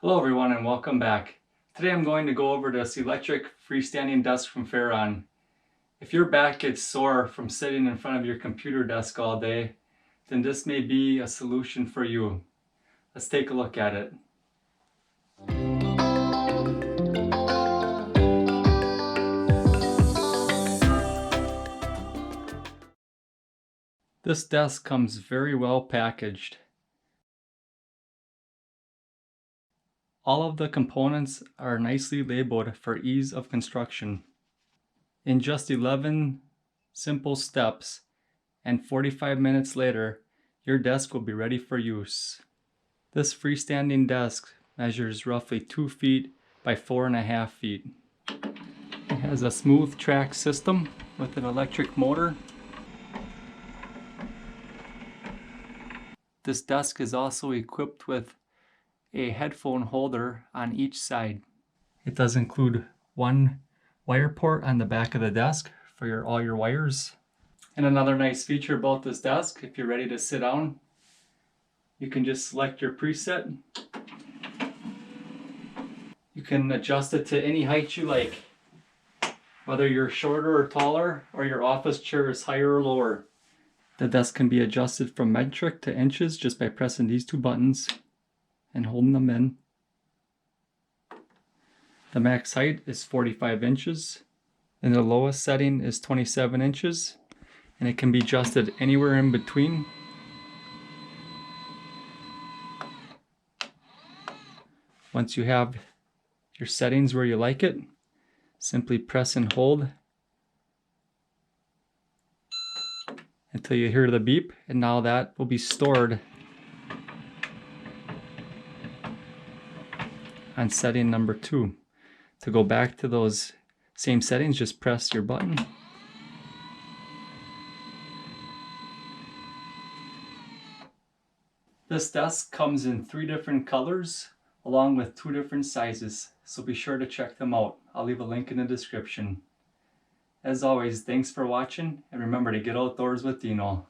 Hello everyone and welcome back. Today I'm going to go over this electric freestanding desk from Farexon. If your back gets sore from sitting in front of your computer desk all day, then this may be a solution for you. Let's take a look at it. This desk comes very well packaged. All of the components are nicely labeled for ease of construction. In just 11 simple steps and 45 minutes later, your desk will be ready for use. This freestanding desk measures roughly 2 feet by 4.5 feet. It has a smooth track system with an electric motor. This desk is also equipped with a headphone holder on each side. It does include one wire port on the back of the desk for all your wires. And another nice feature about this desk, if you're ready to sit down, you can just select your preset. You can adjust it to any height you like, whether you're shorter or taller, or your office chair is higher or lower. The desk can be adjusted from metric to inches just by pressing these two buttons and holding them in. The max height is 45 inches, and the lowest setting is 27 inches, and it can be adjusted anywhere in between. Once you have your settings where you like it, simply press and hold until you hear the beep, and now that will be stored on setting number 2. To go back to those same settings, just press your button. This desk comes in 3 different colors along with 2 different sizes, so be sure to check them out. I'll leave a link in the description. As always, thanks for watching, and remember to get outdoors with Deano.